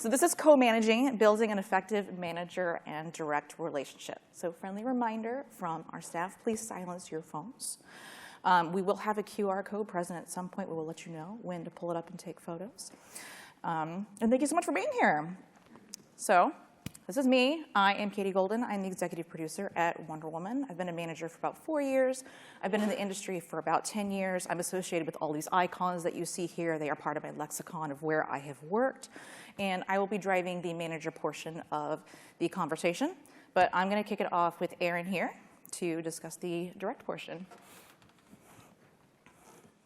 So this is co-managing, building an effective manager and direct relationship. So friendly reminder from our staff, please silence your phones. We will have a QR code present at some point. We will let you know when to pull it up and take photos. And thank you so much for being here. So this is me. I am Katie Golden. I'm the executive producer at Wonder Woman. I've been a manager for about 4 years. I've been in the industry for about 10 years. I'm associated with all these icons that you see here. They are part of my lexicon of where I have worked. And I will be driving the manager portion of the conversation. But I'm going to kick it off with Erin here to discuss the direct portion.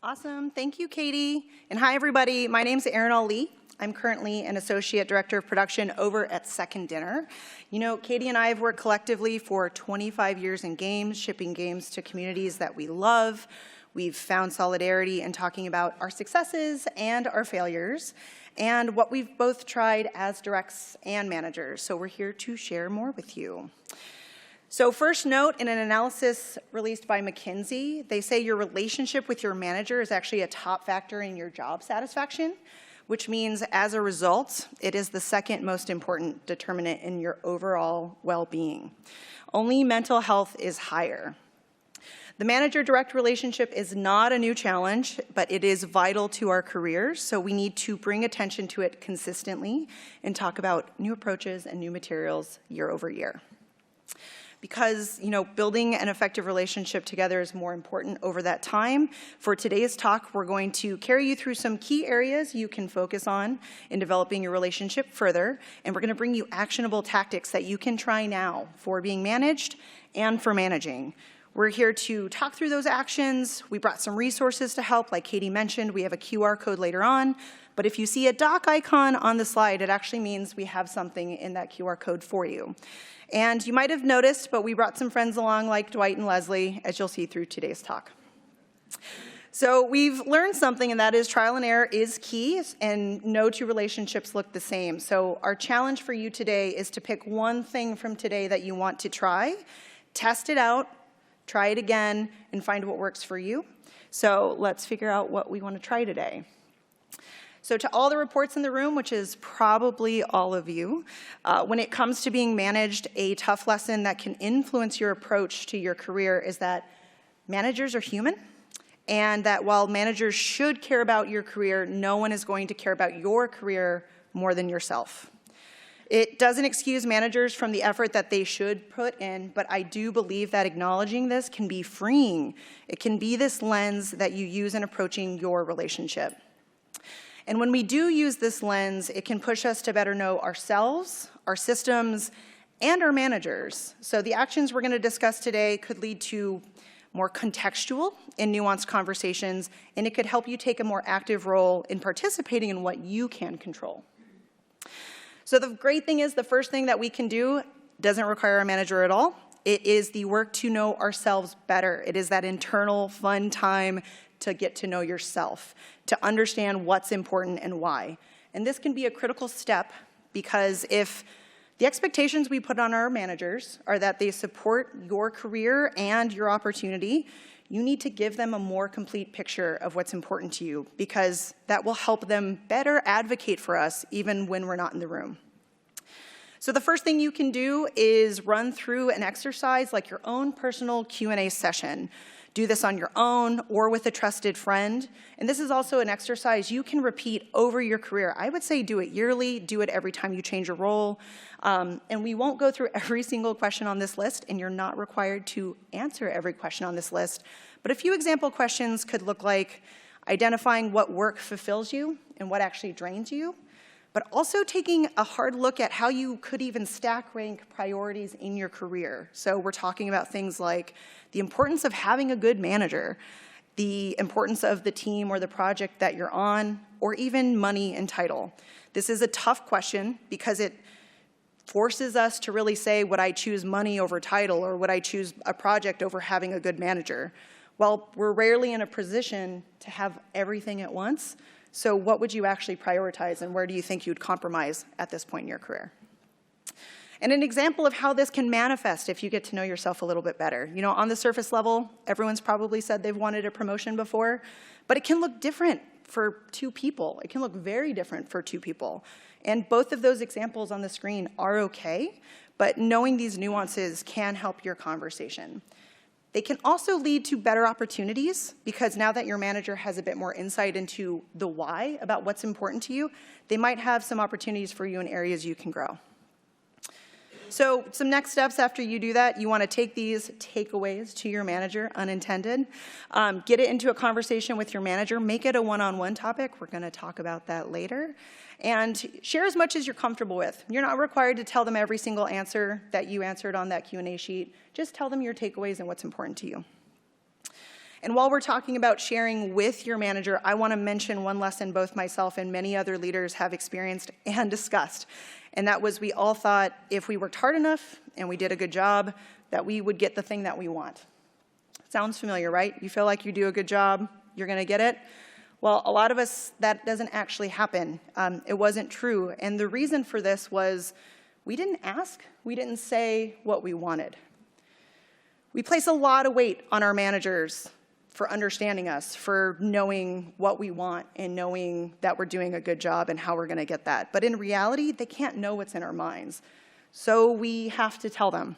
Awesome. Thank you, Katie. And hi, everybody. My name's Erin Ali. I'm currently an Associate Director of Production over at Second Dinner. You know, Katie and I have worked collectively for 25 years in games, shipping games to communities that we love. We've found solidarity in talking about our successes and our failures, and what we've both tried as directs and managers. So we're here to share more with you. So first note, in an analysis released by McKinsey, they say your relationship with your manager is actually a top factor in your job satisfaction, which means as a result, it is the second most important determinant in your overall well-being. Only mental health is higher. The manager-direct relationship is not a new challenge, but it is vital to our careers, so we need to bring attention to it consistently and talk about new approaches and new materials year over year. Because, you know, building an effective relationship together is more important over that time. For today's talk, we're going to carry you through some key areas you can focus on in developing your relationship further, and we're going to bring you actionable tactics that you can try now for being managed and for managing. We're here to talk through those actions. We brought some resources to help, like Katie mentioned. We have a QR code later on, but if you see a doc icon on the slide, it actually means we have something in that QR code for you. And you might have noticed, but we brought some friends along like Dwight and Leslie, as you'll see through today's talk. So we've learned something, and that is trial and error is key, and no two relationships look the same. So our challenge for you today is to pick one thing from today that you want to try, test it out, try it again, and find what works for you. So let's figure out what we want to try today. So to all the reports in the room, which is probably all of you, when it comes to being managed, a tough lesson that can influence your approach to your career is that managers are human, and that while managers should care about your career, no one is going to care about your career more than yourself. It doesn't excuse managers from the effort that they should put in, but I do believe that acknowledging this can be freeing. It can be this lens that you use in approaching your relationship. And when we do use this lens, it can push us to better know ourselves, our systems, and our managers. So the actions we're going to discuss today could lead to more contextual and nuanced conversations, and it could help you take a more active role in participating in what you can control. So the great thing is the first thing that we can do doesn't require a manager at all. It is the work to know ourselves better. It is that internal fun time to get to know yourself, to understand what's important and why. And this can be a critical step because if the expectations we put on our managers are that they support your career and your opportunity, you need to give them a more complete picture of what's important to you because that will help them better advocate for us even when we're not in the room. So the first thing you can do is run through an exercise like your own personal Q&A session. Do this on your own or with a trusted friend. And this is also an exercise you can repeat over your career. I would say do it yearly, do it every time you change a role. And we won't go through every single question on this list, and you're not required to answer every question on this list. But a few example questions could look like identifying what work fulfills you and what actually drains you, but also taking a hard look at how you could even stack rank priorities in your career. So we're talking about things like the importance of having a good manager, the importance of the team or the project that you're on, or even money and title. This is a tough question because it forces us to really say, would I choose money over title, or would I choose a project over having a good manager? Well, we're rarely in a position to have everything at once. So what would you actually prioritize, and where do you think you'd compromise at this point in your career? And an example of how this can manifest if you get to know yourself a little bit better. You know, on the surface level, everyone's probably said they've wanted a promotion before, but it can look different for two people. It can look very different for two people. And both of those examples on the screen are okay, but knowing these nuances can help your conversation. They can also lead to better opportunities, because now that your manager has a bit more insight into the why about what's important to you, they might have some opportunities for you in areas you can grow. So some next steps after you do that, you want to take these takeaways to your manager, unintended. Get it into a conversation with your manager. Make it a one-on-one topic. We're going to talk about that later. And share as much as you're comfortable with. You're not required to tell them every single answer that you answered on that Q&A sheet. Just tell them your takeaways and what's important to you. And while we're talking about sharing with your manager, I want to mention one lesson both myself and many other leaders have experienced and discussed. And that was, we all thought if we worked hard enough and we did a good job, that we would get the thing that we want. Sounds familiar, right? You feel like you do a good job, you're going to get it? Well, a lot of us, that doesn't actually happen. It wasn't true. And the reason for this was we didn't ask, we didn't say what we wanted. We place a lot of weight on our managers for understanding us, for knowing what we want and knowing that we're doing a good job and how we're going to get that. But in reality, they can't know what's in our minds. So we have to tell them.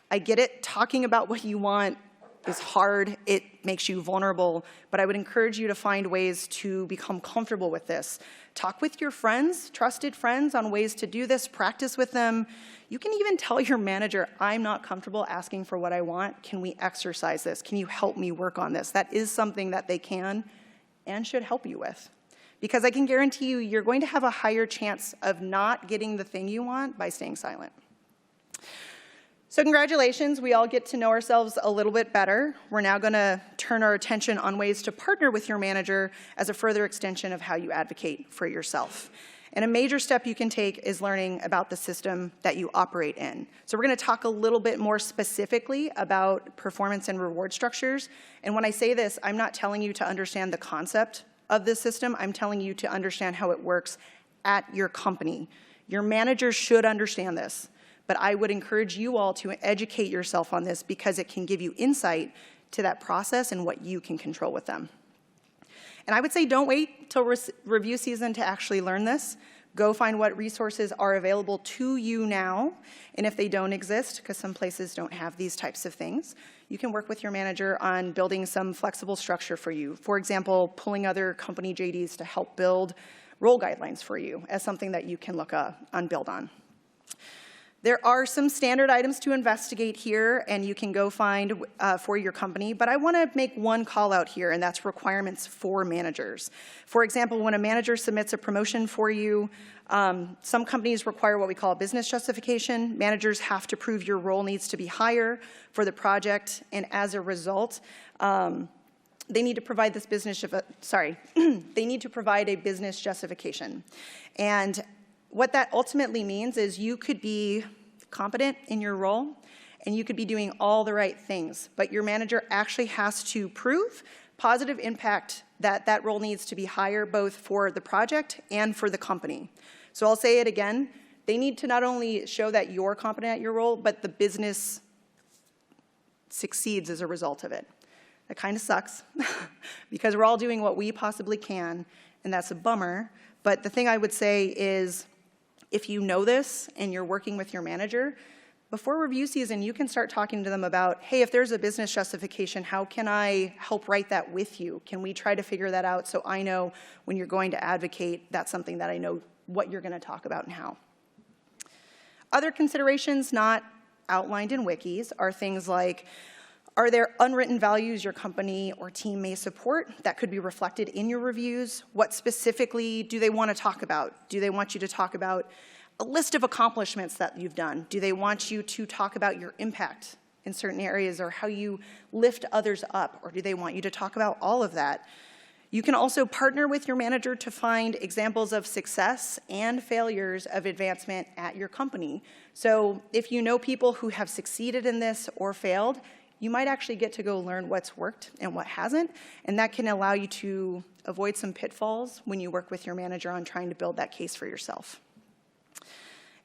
I get it, talking about what you want is hard, it makes you vulnerable, but I would encourage you to find ways to become comfortable with this. Talk with your friends, trusted friends, on ways to do this, practice with them. You can even tell your manager, I'm not comfortable asking for what I want. Can we exercise this? Can you help me work on this? That is something that they can and should help you with. Because I can guarantee you, you're going to have a higher chance of not getting the thing you want by staying silent. So congratulations, we all get to know ourselves a little bit better. We're now going to turn our attention on ways to partner with your manager as a further extension of how you advocate for yourself. And a major step you can take is learning about the system that you operate in. So we're going to talk a little bit more specifically about performance and reward structures. And when I say this, I'm not telling you to understand the concept of this system. I'm telling you to understand how it works at your company. Your manager should understand this. But I would encourage you all to educate yourself on this, because it can give you insight to that process and what you can control with them. And I would say don't wait till review season to actually learn this. Go find what resources are available to you now. And if they don't exist, because some places don't have these types of things, you can work with your manager on building some flexible structure for you. For example, pulling other company JDs to help build role guidelines for you as something that you can look on build on. There are some standard items to investigate here, and you can go find for your company, but I want to make one call out here, and that's requirements for managers. For example, when a manager submits a promotion for you, some companies require what we call a business justification. Managers have to prove your role needs to be higher for the project, and as a result, they need to provide this they need to provide a business justification. And what that ultimately means is you could be competent in your role and you could be doing all the right things, but your manager actually has to prove positive impact that that role needs to be higher both for the project and for the company. So I'll say it again, they need to not only show that you're competent at your role, but the business succeeds as a result of it. That kind of sucks because we're all doing what we possibly can, and that's a bummer. But the thing I would say is, if you know this and you're working with your manager, before review season, you can start talking to them about, hey, if there's a business justification, how can I help write that with you? Can we try to figure that out so I know when you're going to advocate, that's something that I know what you're going to talk about and how. Other considerations not outlined in wikis are things like, are there unwritten values your company or team may support that could be reflected in your reviews? What specifically do they want to talk about? Do they want you to talk about a list of accomplishments that you've done? Do they want you to talk about your impact in certain areas or how you lift others up? Or do they want you to talk about all of that? You can also partner with your manager to find examples of success and failures of advancement at your company. So if you know people who have succeeded in this or failed, you might actually get to go learn what's worked and what hasn't, and that can allow you to avoid some pitfalls when you work with your manager on trying to build that case for yourself.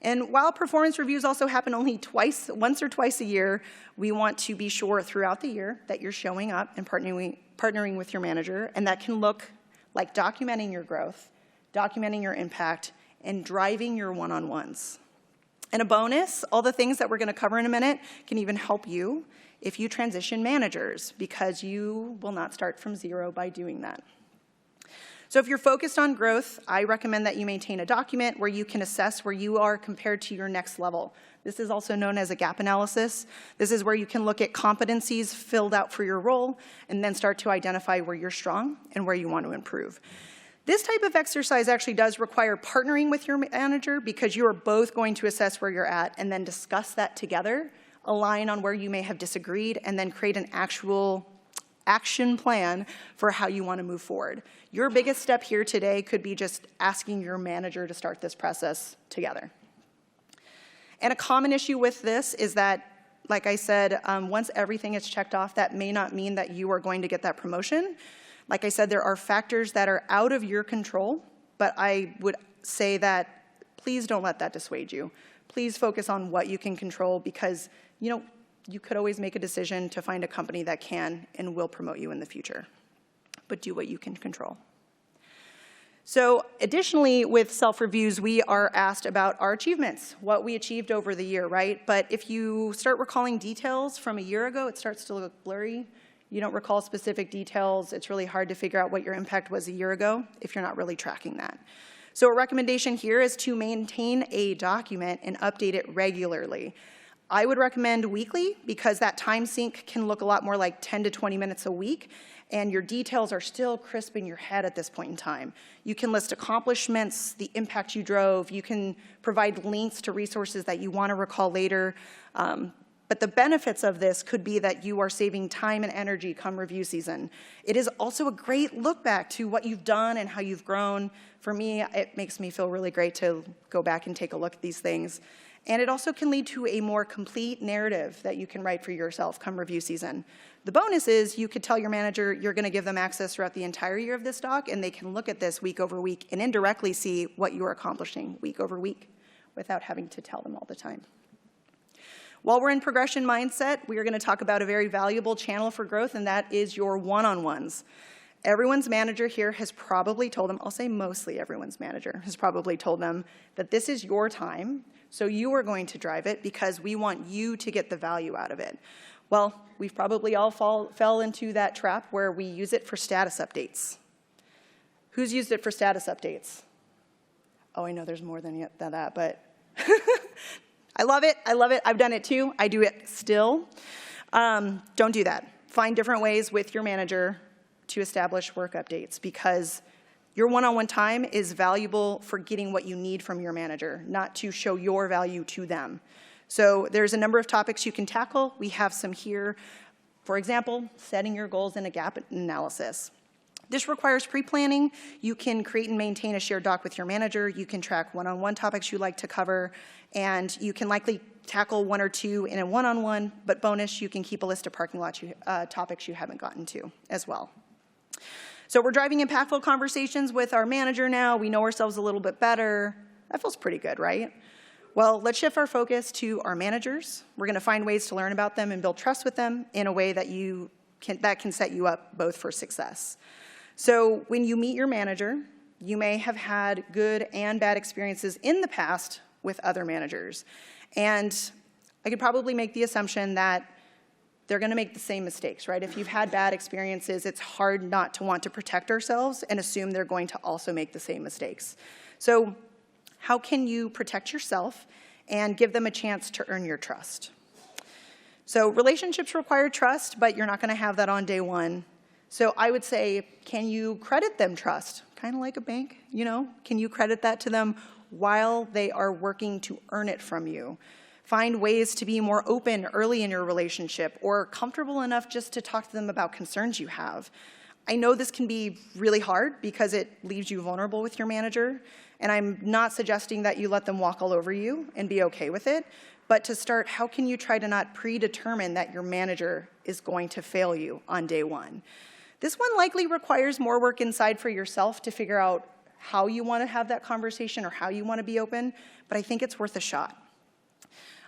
And while performance reviews also happen only once or twice a year, we want to be sure throughout the year that you're showing up and partnering with your manager, and that can look like documenting your growth, documenting your impact, and driving your one-on-ones. And a bonus, all the things that we're going to cover in a minute can even help you if you transition managers, because you will not start from zero by doing that. So if you're focused on growth, I recommend that you maintain a document where you can assess where you are compared to your next level. This is also known as a gap analysis. This is where you can look at competencies filled out for your role and then start to identify where you're strong and where you want to improve. This type of exercise actually does require partnering with your manager, because you are both going to assess where you're at and then discuss that together, align on where you may have disagreed, and then create an actual action plan for how you want to move forward. Your biggest step here today could be just asking your manager to start this process together. And a common issue with this is that, like I said, once everything is checked off, that may not mean that you are going to get that promotion. Like I said, there are factors that are out of your control, but I would say that please don't let that dissuade you. Please focus on what you can control, because, you could always make a decision to find a company that can and will promote you in the future. But do what you can control. So additionally, with self-reviews, we are asked about our achievements, what we achieved over the year, right? But if you start recalling details from a year ago, it starts to look blurry. You don't recall specific details. It's really hard to figure out what your impact was a year ago if you're not really tracking that. So a recommendation here is to maintain a document and update it regularly. I would recommend weekly, because that time sync can look a lot more like 10 to 20 minutes a week, and your details are still crisp in your head at this point in time. You can list accomplishments, the impact you drove. You can provide links to resources that you want to recall later. But the benefits of this could be that you are saving time and energy come review season. It is also a great look back to what you've done and how you've grown. For me, it makes me feel really great to go back and take a look at these things. And it also can lead to a more complete narrative that you can write for yourself come review season. The bonus is you could tell your manager you're going to give them access throughout the entire year of this doc, and they can look at this week over week and indirectly see what you are accomplishing week over week without having to tell them all the time. While we're in progression mindset, we are going to talk about a very valuable channel for growth, and that is your one-on-ones. Everyone's manager here has probably told them, I'll say mostly everyone's manager has probably told them that this is your time, so you are going to drive it because we want you to get the value out of it. Well, we've probably all fell into that trap where we use it for status updates. Who's used it for status updates? Oh, I know there's more than that, but I love it. I love it. I've done it too. I do it still. Don't do that. Find different ways with your manager to establish work updates, because your one-on-one time is valuable for getting what you need from your manager, not to show your value to them. So there's a number of topics you can tackle. We have some here. For example, setting your goals in a gap analysis. This requires pre-planning. You can create and maintain a shared doc with your manager. You can track one-on-one topics you like to cover, and you can likely tackle one or two in a one-on-one, but bonus, you can keep a list of parking lot topics you haven't gotten to as well. So we're driving impactful conversations with our manager now. We know ourselves a little bit better. That feels pretty good, right? Well, let's shift our focus to our managers. We're going to find ways to learn about them and build trust with them in a way that can set you up both for success. So when you meet your manager, you may have had good and bad experiences in the past with other managers. And I could probably make the assumption that they're going to make the same mistakes, right? If you've had bad experiences, it's hard not to want to protect ourselves and assume they're going to also make the same mistakes. So how can you protect yourself and give them a chance to earn your trust? So relationships require trust, but you're not going to have that on day one. So I would say, can you credit them trust? Kind of like a bank, Can you credit that to them while they are working to earn it from you? Find ways to be more open early in your relationship, or comfortable enough just to talk to them about concerns you have. I know this can be really hard because it leaves you vulnerable with your manager, and I'm not suggesting that you let them walk all over you and be okay with it, but to start, how can you try to not predetermine that your manager is going to fail you on day one? This one likely requires more work inside for yourself to figure out how you want to have that conversation or how you want to be open, but I think it's worth a shot.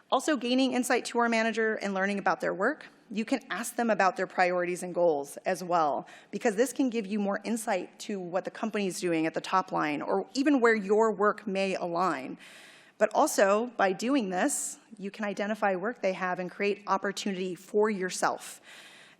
Also, gaining insight to our manager and learning about their work You can ask them about their priorities and goals as well, because this can give you more insight to what the company's doing at the top line, or even where your work may align. But also, by doing this, you can identify work they have and create opportunity for yourself.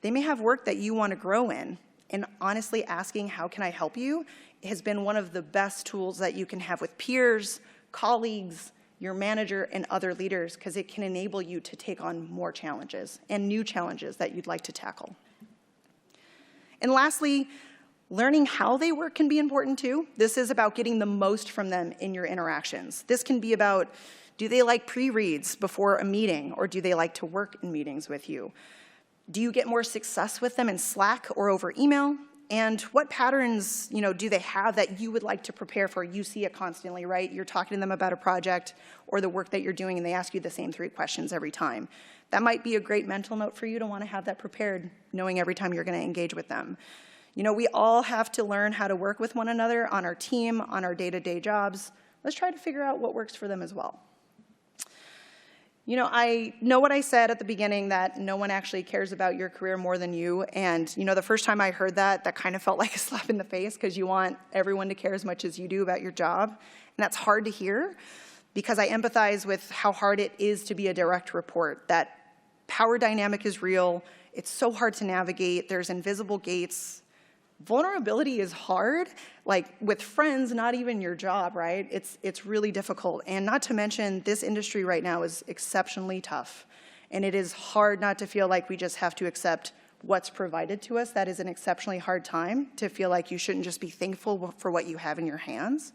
They may have work that you want to grow in, and honestly asking, how can I help you, has been one of the best tools that you can have with peers, colleagues, your manager, and other leaders, because it can enable you to take on more challenges and new challenges that you'd like to tackle. And lastly, learning how they work can be important too. This is about getting the most from them in your interactions. This can be about, do they like pre-reads before a meeting, or do they like to work in meetings with you? Do you get more success with them in Slack or over email? And what patterns, do they have that you would like to prepare for? You see it constantly, right? You're talking to them about a project or the work that you're doing, and they ask you the same 3 questions every time. That might be a great mental note for you to want to have that prepared, knowing every time you're going to engage with them. We all have to learn how to work with one another on our team, on our day-to-day jobs. Let's try to figure out what works for them as well. I know what I said at the beginning, that no one actually cares about your career more than you. And, the first time I heard that, that kind of felt like a slap in the face, because you want everyone to care as much as you do about your job. And that's hard to hear, because I empathize with how hard it is to be a direct report. That power dynamic is real. It's so hard to navigate. There's invisible gates. Vulnerability is hard, like with friends, not even your job, right? It's really difficult. And not to mention, this industry right now is exceptionally tough. And it is hard not to feel like we just have to accept what's provided to us. That is an exceptionally hard time, to feel like you shouldn't just be thankful for what you have in your hands.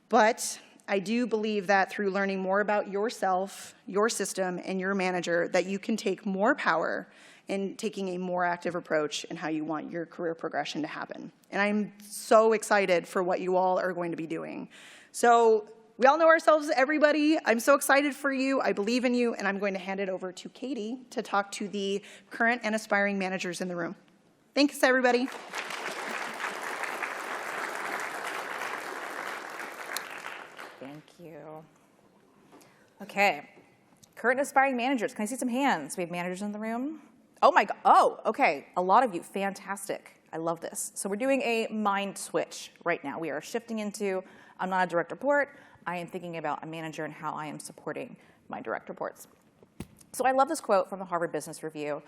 But I do believe that through learning more about yourself, your system, and your manager, that you can take more power in taking a more active approach in how you want your career progression to happen. And I'm so excited for what you all are going to be doing. So we all know ourselves, everybody. I'm so excited for you. I believe in you. And I'm going to hand it over to Katie to talk to the current and aspiring managers in the room. Thanks, everybody. Thank you. Okay. Current and aspiring managers. Can I see some hands? We have managers in the room. Oh my God, okay, a lot of you, fantastic. I love this. So we're doing a mind switch right now. We are shifting into, I'm not a direct report, I am thinking about a manager and how I am supporting my direct reports. So I love this quote from the Harvard Business Review,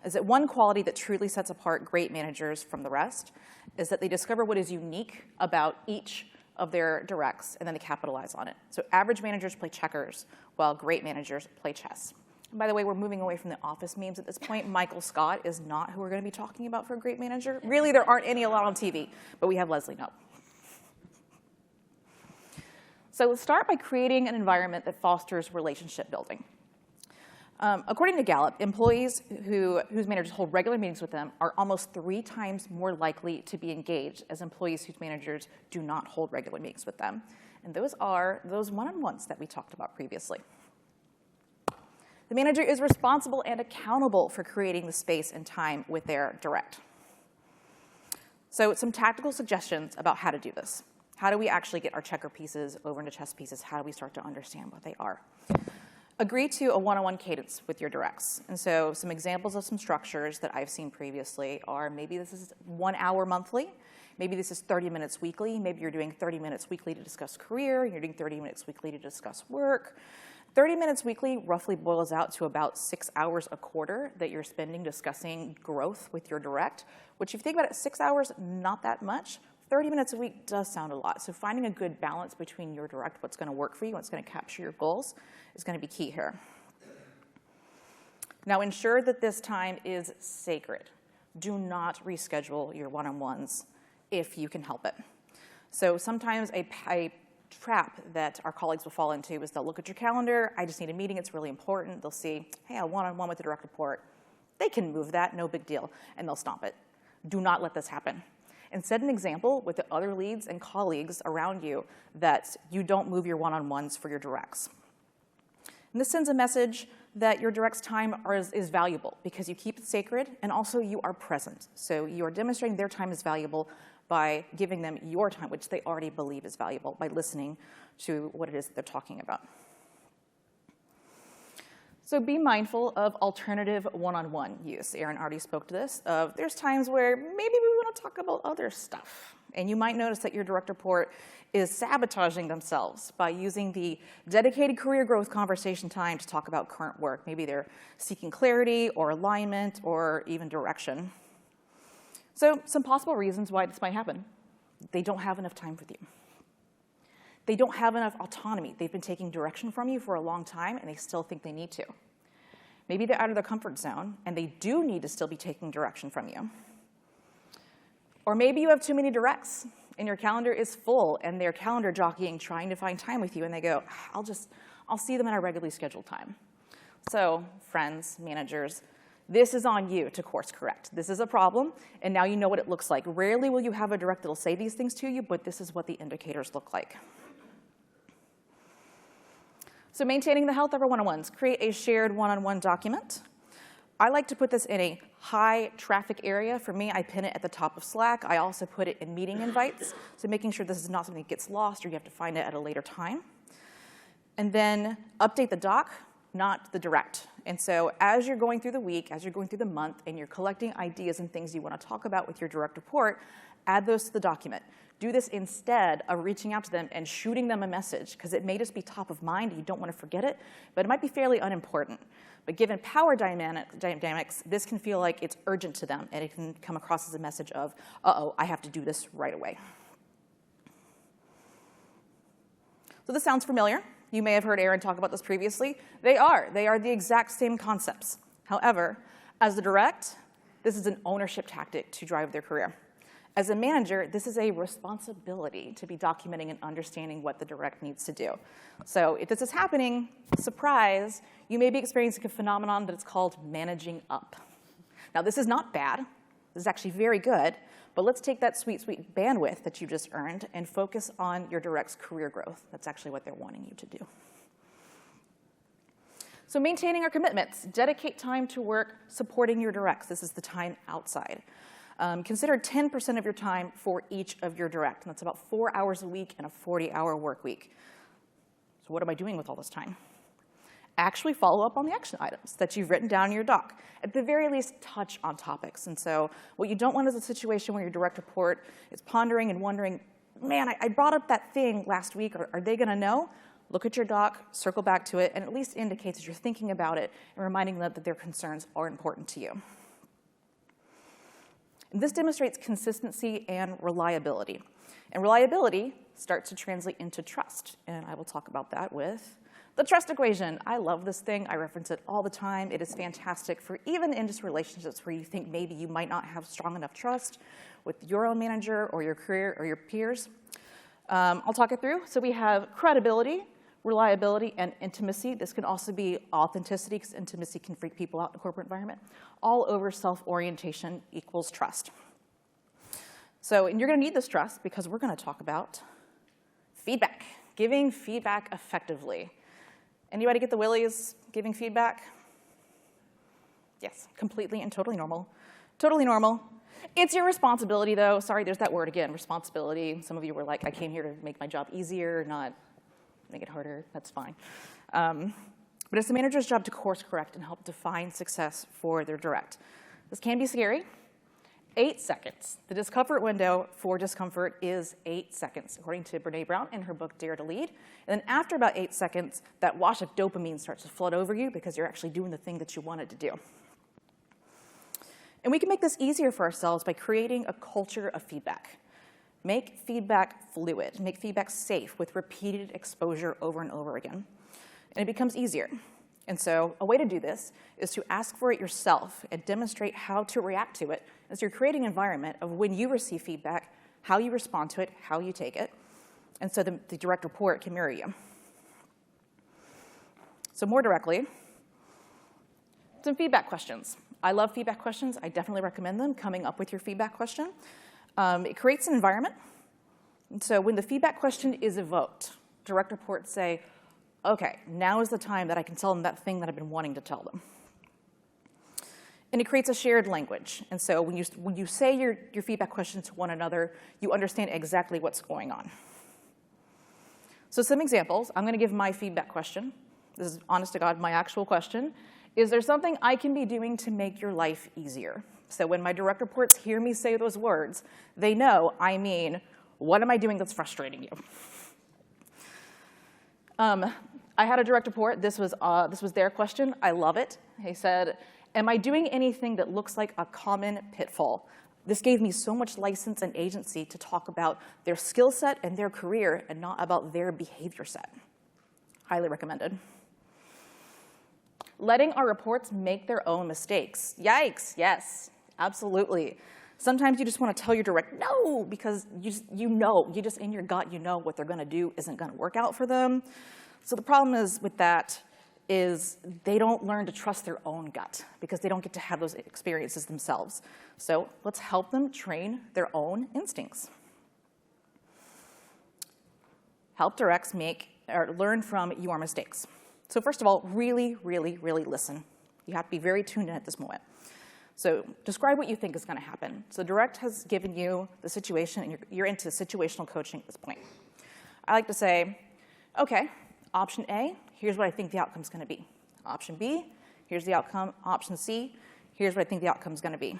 is that one quality that truly sets apart great managers from the rest is that they discover what is unique about each of their directs, and then they capitalize on it. So average managers play checkers, while great managers play chess. And by the way, we're moving away from the office memes at this point. Michael Scott is not who we're going to be talking about for a great manager. Really, there aren't any allowed on TV, but we have Leslie Knope. So let's start by creating an environment that fosters relationship building. According to Gallup, employees whose managers hold regular meetings with them are almost 3 times more likely to be engaged as employees whose managers do not hold regular meetings with them. And those are those one-on-ones that we talked about previously. The manager is responsible and accountable for creating the space and time with their direct. So some tactical suggestions about how to do this. How do we actually get our checker pieces over into chess pieces? How do we start to understand what they are? Agree to a one-on-one cadence with your directs. And so some examples of some structures that I've seen previously are, maybe this is 1 hour monthly, maybe this is 30 minutes weekly, maybe you're doing 30 minutes weekly to discuss career, you're doing 30 minutes weekly to discuss work. 30 minutes weekly roughly boils out to about 6 hours a quarter that you're spending discussing growth with your direct, which if you think about it, 6 hours, not that much. 30 minutes a week does sound a lot. So finding a good balance between your direct, what's going to work for you, what's going to capture your goals, is going to be key here. Now ensure that this time is sacred. Do not reschedule your one-on-ones if you can help it. So sometimes a trap that our colleagues will fall into is they'll look at your calendar, I just need a meeting, it's really important. They'll see, hey, a one-on-one with the direct report. They can move that, no big deal, and they'll stomp it. Do not let this happen. And set an example with the other leads and colleagues around you that you don't move your one-on-ones for your directs. And this sends a message that your direct's time is valuable because you keep it sacred, and also you are present. So you are demonstrating their time is valuable by giving them your time, which they already believe is valuable, by listening to what it is that they're talking about. So be mindful of alternative one-on-one use. Erin already spoke to this. There's times where maybe we want to talk about other stuff. And you might notice that your direct report is sabotaging themselves by using the dedicated career growth conversation time to talk about current work. Maybe they're seeking clarity or alignment or even direction. So some possible reasons why this might happen. They don't have enough time with you. They don't have enough autonomy. They've been taking direction from you for a long time, and they still think they need to. Maybe they're out of their comfort zone, and they do need to still be taking direction from you. Or maybe you have too many directs, and your calendar is full, and they're calendar jockeying, trying to find time with you, and they go, I'll see them at our regularly scheduled time. So, friends, managers, this is on you to course correct. This is a problem, and now you know what it looks like. Rarely will you have a direct that will say these things to you, but this is what the indicators look like. So maintaining the health of our one-on-ones, create a shared one-on-one document. I like to put this in a high traffic area. For me, I pin it at the top of Slack. I also put it in meeting invites, so making sure this is not something that gets lost or you have to find it at a later time. And then update the doc, not the direct. And so as you're going through the week, as you're going through the month, and you're collecting ideas and things you want to talk about with your direct report, add those to the document. Do this instead of reaching out to them and shooting them a message, because it may just be top of mind, you don't want to forget it, but it might be fairly unimportant. But given power dynamics, this can feel like it's urgent to them, and it can come across as a message of, uh-oh, I have to do this right away. So this sounds familiar. You may have heard Erin talk about this previously. They are the exact same concepts. However, as a direct, this is an ownership tactic to drive their career. As a manager, this is a responsibility to be documenting and understanding what the direct needs to do. So if this is happening, surprise, you may be experiencing a phenomenon that is called managing up. Now, this is not bad. This is actually very good. But let's take that sweet, sweet bandwidth that you just earned and focus on your direct's career growth. That's actually what they're wanting you to do. So maintaining our commitments. Dedicate time to work supporting your directs. This is the time outside. Consider 10% of your time for each of your direct. And that's about 4 hours a week and a 40-hour work week. So what am I doing with all this time? Actually follow up on the action items that you've written down in your doc. At the very least, touch on topics. And so what you don't want is a situation where your direct report is pondering and wondering, man, I brought up that thing last week. Are they going to know? Look at your doc, circle back to it, and at least indicates that you're thinking about it and reminding them that their concerns are important to you. And this demonstrates consistency and reliability. And reliability starts to translate into trust. And I will talk about that with the trust equation. I love this thing. I reference it all the time. It is fantastic for even in just relationships where you think maybe you might not have strong enough trust with your own manager or your career or your peers. I'll talk it through. So we have credibility, reliability, and intimacy. This can also be authenticity, because intimacy can freak people out in the corporate environment. All over self-orientation equals trust. So, and you're going to need this trust because we're going to talk about feedback, giving feedback effectively. Anybody get the willies giving feedback? Yes, completely and totally normal. Totally normal. It's your responsibility, though. Sorry, there's that word again, responsibility. Some of you were like, I came here to make my job easier, not make it harder. That's fine. But it's the manager's job to course correct and help define success for their direct. This can be scary. 8 seconds. The discomfort window for discomfort is 8 seconds, according to Brene Brown in her book, Dare to Lead. And then after about 8 seconds, that wash of dopamine starts to flood over you because you're actually doing the thing that you wanted to do. And we can make this easier for ourselves by creating a culture of feedback. Make feedback fluid. Make feedback safe with repeated exposure over and over again. And it becomes easier. And so a way to do this is to ask for it yourself and demonstrate how to react to it as you're creating an environment of when you receive feedback, how you respond to it, how you take it. And so the direct report can mirror you. So more directly, some feedback questions. I love feedback questions. I definitely recommend them, coming up with your feedback question. It creates an environment. And so when the feedback question is evoked, direct reports say, okay, now is the time that I can tell them that thing that I've been wanting to tell them. And it creates a shared language. And so when you say your feedback question to one another, you understand exactly what's going on. So some examples. I'm going to give my feedback question. this is honest to God my actual question, is there something I can be doing to make your life easier? So when my direct reports hear me say those words, they know I mean, what am I doing that's frustrating you? I had a direct report. This was their question. I love it. He said, am I doing anything that looks like a common pitfall? This gave me so much license and agency to talk about their skill set and their career and not about their behavior set. Highly recommended. Letting our reports make their own mistakes. Yikes, yes, absolutely. Sometimes you just want to tell your direct no, because you just in your gut, you know what they're going to do isn't going to work out for them. So the problem is with that is they don't learn to trust their own gut because they don't get to have those experiences themselves. So let's help them train their own instincts. Help directs learn from your mistakes. So first of all, really, really, really listen. You have to be very tuned in at this moment. So describe what you think is going to happen. So direct has given you the situation, and you're into situational coaching at this point. I like to say, okay, option A, here's what I think the outcome is going to be. Option B, here's the outcome. Option C, here's what I think the outcome is going to be.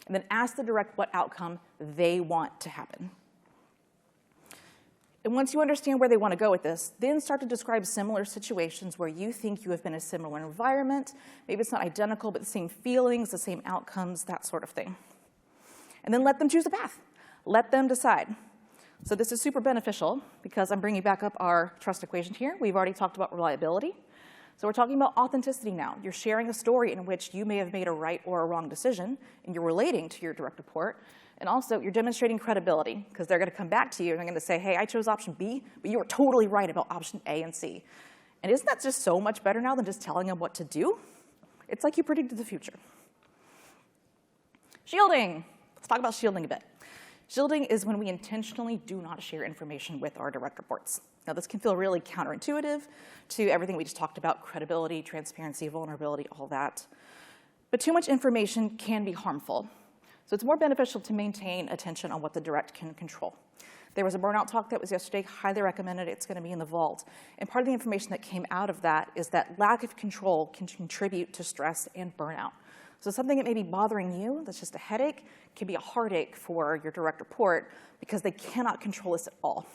And then ask the direct what outcome they want to happen. And once you understand where they want to go with this, then start to describe similar situations where you think you have been in a similar environment. Maybe it's not identical, but the same feelings, the same outcomes, that sort of thing. And then let them choose a path. Let them decide. So this is super beneficial because I'm bringing back up our trust equation here. We've already talked about reliability. So we're talking about authenticity now. You're sharing a story in which you may have made a right or a wrong decision, and you're relating to your direct report. And also, you're demonstrating credibility because they're going to come back to you and they're going to say, hey, I chose option B, but you were totally right about option A and C. And isn't that just so much better now than just telling them what to do? It's like you predicted the future. Shielding. Let's talk about shielding a bit. Shielding is when we intentionally do not share information with our direct reports. Now, this can feel really counterintuitive to everything we just talked about, credibility, transparency, vulnerability, all that. But too much information can be harmful. So it's more beneficial to maintain attention on what the direct can control. There was a burnout talk that was yesterday, highly recommended. It's going to be in the vault. And part of the information that came out of that is that lack of control can contribute to stress and burnout. So something that may be bothering you, that's just a headache, can be a heartache for your direct report because they cannot control this at all.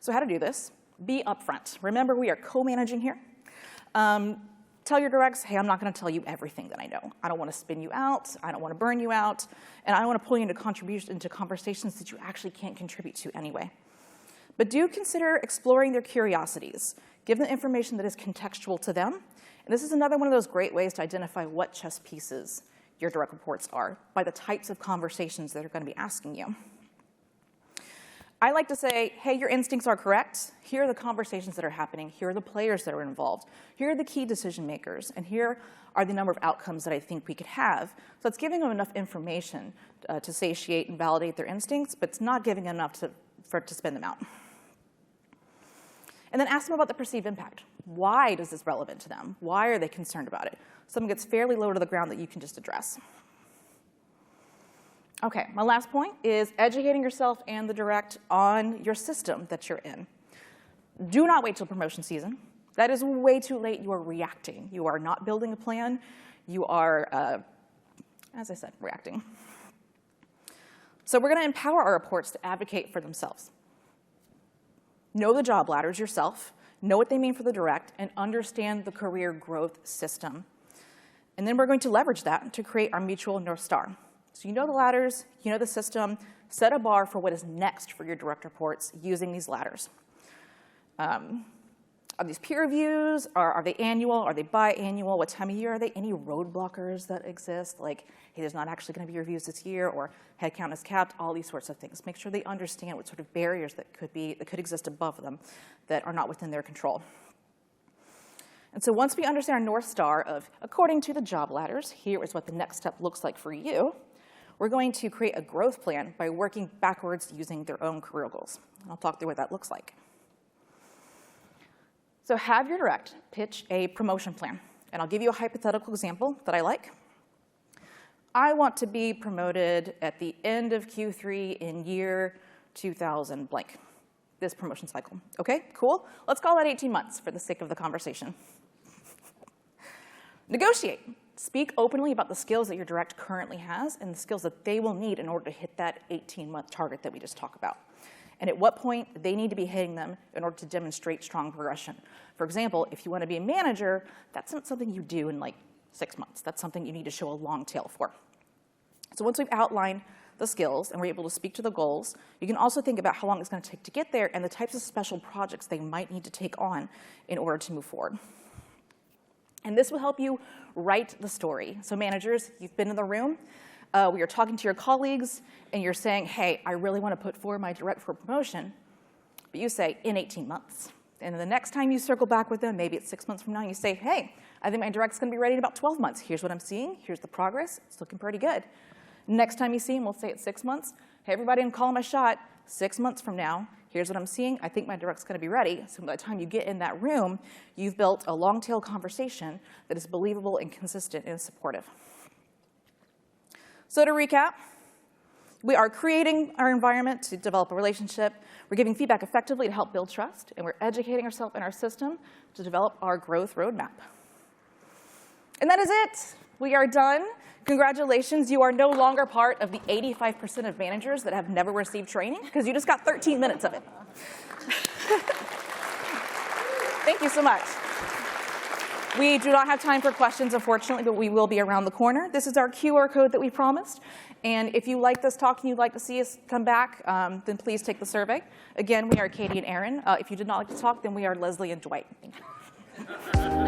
So how to do this? Be upfront. Remember, we are co-managing here. Tell your directs, hey, I'm not going to tell you everything that I know. I don't want to spin you out. I don't want to burn you out. And I don't want to pull you into conversations that you actually can't contribute to anyway. But do consider exploring their curiosities. Give them information that is contextual to them. And this is another one of those great ways to identify what chess pieces your direct reports are by the types of conversations that are going to be asking you. I like to say, hey, your instincts are correct. Here are the conversations that are happening. Here are the players that are involved. Here are the key decision makers. And here are the number of outcomes that I think we could have. So it's giving them enough information to satiate and validate their instincts, but it's not giving enough to spin them out. And then ask them about the perceived impact. Why is this relevant to them? Why are they concerned about it? Something that's fairly low to the ground that you can just address. Okay, my last point is educating yourself and the direct on your system that you're in. Do not wait till promotion season. That is way too late. You are reacting. You are not building a plan. You are, as I said, reacting. So we're going to empower our reports to advocate for themselves. Know the job ladders yourself, know what they mean for the direct, and understand the career growth system. And then we're going to leverage that to create our mutual North Star. So you know the ladders, you know the system, set a bar for what is next for your direct reports using these ladders. Are these peer reviews? Are they annual? Are they biannual? What time of year are they? Any roadblockers that exist? Like, hey, there's not actually going to be reviews this year, or headcount is capped, all these sorts of things. Make sure they understand what sort of barriers that could exist above them that are not within their control. And so once we understand our North Star of, according to the job ladders, here is what the next step looks like for you, we're going to create a growth plan by working backwards using their own career goals. And I'll talk through what that looks like. So have your direct pitch a promotion plan. And I'll give you a hypothetical example that I like. I want to be promoted at the end of Q3 in year 2000 blank. this promotion cycle. Okay, cool. Let's call that 18 months for the sake of the conversation. Negotiate. Speak openly about the skills that your direct currently has and the skills that they will need in order to hit that 18-month target that we just talked about. And at what point they need to be hitting them in order to demonstrate strong progression. For example, if you want to be a manager, that's not something you do in like 6 months. That's something you need to show a long tail for. So once we've outlined the skills and we're able to speak to the goals, you can also think about how long it's going to take to get there and the types of special projects they might need to take on in order to move forward. And this will help you write the story. So managers, you've been in the room. We are talking to your colleagues, and you're saying, hey, I really want to put forward my direct for promotion. But you say, in 18 months. And then the next time you circle back with them, maybe it's 6 months from now, you say, hey, I think my direct's going to be ready in about 12 months. Here's what I'm seeing. Here's the progress. It's looking pretty good. Next time you see him, we'll say it's 6 months. Hey, everybody, I'm calling my shot. 6 months from now, here's what I'm seeing. I think my direct's going to be ready. So by the time you get in that room, you've built a long-tail conversation that is believable and consistent and supportive. So to recap, we are creating our environment to develop a relationship. We're giving feedback effectively to help build trust. And we're educating ourselves and our system to develop our growth roadmap. And that is it. We are done. Congratulations, you are no longer part of the 85% of managers that have never received training, because you just got 13 minutes of it. Thank you so much. We do not have time for questions, unfortunately, but we will be around the corner. This is our QR code that we promised. And if you like this talk and you'd like to see us come back, then please take the survey. Again, we are Katie and Aaron. If you did not like to talk, then we are Leslie and Dwight. Thank you.